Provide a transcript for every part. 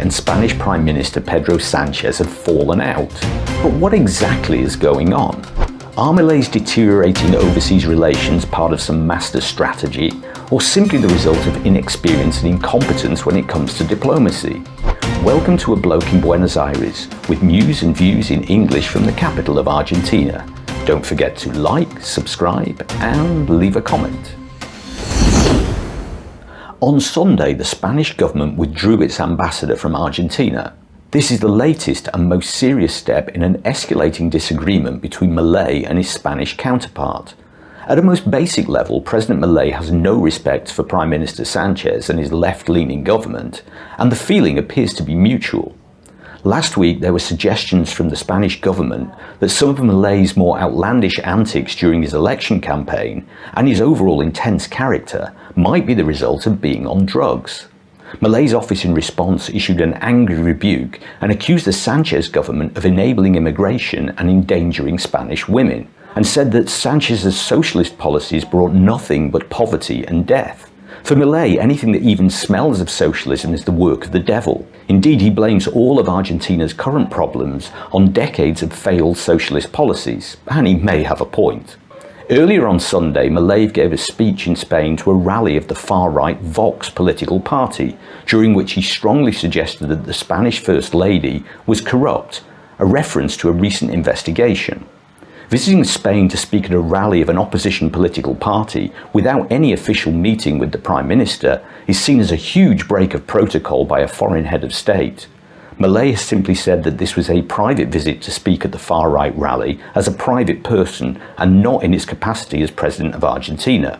Milei and Spanish Prime Minister Pedro Sanchez have fallen out. But what exactly is going on? Are Milei's deteriorating overseas relations part of some master strategy, or simply the result of inexperience and incompetence when it comes to diplomacy? Welcome to A Bloke in Buenos Aires, with news and views in English from the capital of Argentina. Don't forget to like, subscribe, and leave a comment. On Sunday, the Spanish government withdrew its ambassador from Argentina. This is the latest and most serious step in an escalating disagreement between Milei and his Spanish counterpart. At a most basic level, President Milei has no respect for Prime Minister Sanchez and his left-leaning government, and the feeling appears to be mutual. Last week, there were suggestions from the Spanish government that some of Milei's more outlandish antics during his election campaign and his overall intense character might be the result of being on drugs. Milei's office in response issued an angry rebuke and accused the Sanchez government of enabling immigration and endangering Spanish women, and said that Sanchez's socialist policies brought nothing but poverty and death. For Milei, anything that even smells of socialism is the work of the devil. Indeed, he blames all of Argentina's current problems on decades of failed socialist policies, and he may have a point. Earlier on Sunday, Milei gave a speech in Spain to a rally of the far-right Vox political party, during which he strongly suggested that the Spanish First Lady was corrupt, a reference to a recent investigation. Visiting Spain to speak at a rally of an opposition political party without any official meeting with the Prime Minister is seen as a huge break of protocol by a foreign head of state. Milei has simply said that this was a private visit to speak at the far-right rally as a private person and not in his capacity as President of Argentina.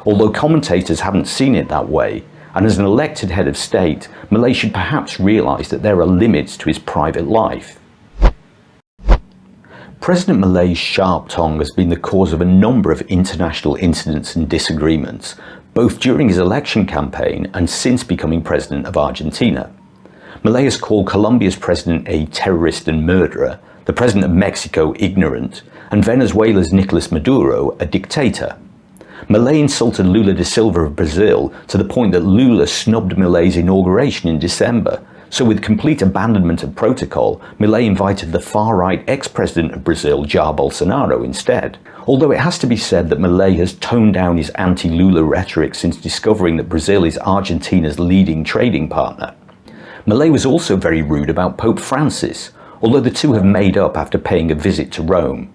Although commentators haven't seen it that way, and as an elected head of state, Milei should perhaps realise that there are limits to his private life. President Milei's sharp tongue has been the cause of a number of international incidents and disagreements, both during his election campaign and since becoming President of Argentina. Milei has called Colombia's president a terrorist and murderer, the president of Mexico ignorant, and Venezuela's Nicolas Maduro a dictator. Milei insulted Lula da Silva of Brazil to the point that Lula snubbed Milei's inauguration in December. So with complete abandonment of protocol, Milei invited the far-right ex-president of Brazil, Jair Bolsonaro, instead. Although it has to be said that Milei has toned down his anti-Lula rhetoric since discovering that Brazil is Argentina's leading trading partner. Milei was also very rude about Pope Francis, although the two have made up after paying a visit to Rome.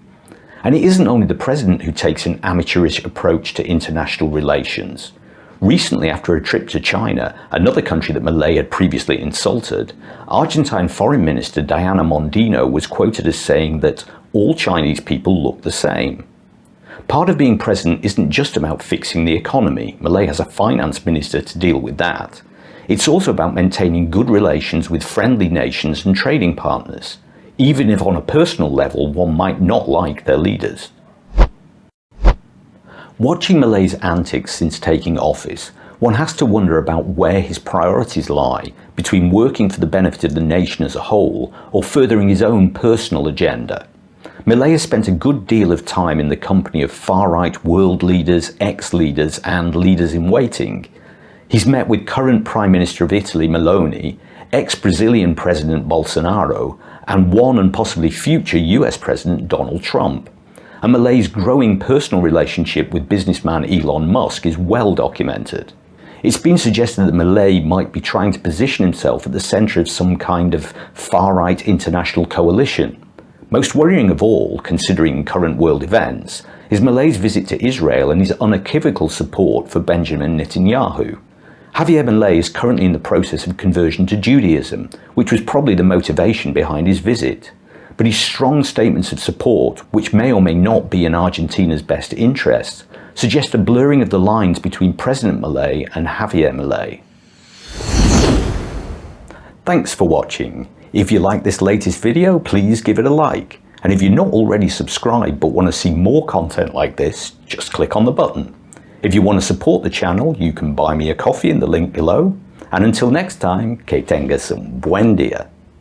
And it isn't only the president who takes an amateurish approach to international relations. Recently, after a trip to China, another country that Milei had previously insulted, Argentine Foreign Minister Diana Mondino was quoted as saying that all Chinese people look the same. Part of being president isn't just about fixing the economy. Milei has a finance minister to deal with that. It's also about maintaining good relations with friendly nations and trading partners, even if on a personal level one might not like their leaders. Watching Milei's antics since taking office, one has to wonder about where his priorities lie between working for the benefit of the nation as a whole or furthering his own personal agenda. Milei has spent a good deal of time in the company of far-right world leaders, ex-leaders and leaders in waiting. He's met with current Prime Minister of Italy, Meloni, ex-Brazilian President Bolsonaro, and one and possibly future US President Donald Trump. And Milei's growing personal relationship with businessman Elon Musk is well documented. It's been suggested that Milei might be trying to position himself at the centre of some kind of far-right international coalition. Most worrying of all, considering current world events, is Milei's visit to Israel and his unequivocal support for Benjamin Netanyahu. Javier Milei is currently in the process of conversion to Judaism, which was probably the motivation behind his visit. But his strong statements of support, which may or may not be in Argentina's best interests, suggest a blurring of the lines between President Milei and Javier Milei. Thanks for watching. If you like this latest video, please give it a like. And if you're not already subscribed but want to see more content like this, just click on the button. If you want to support the channel, you can buy me a coffee in the link below. And until next time, que tengas un buen día.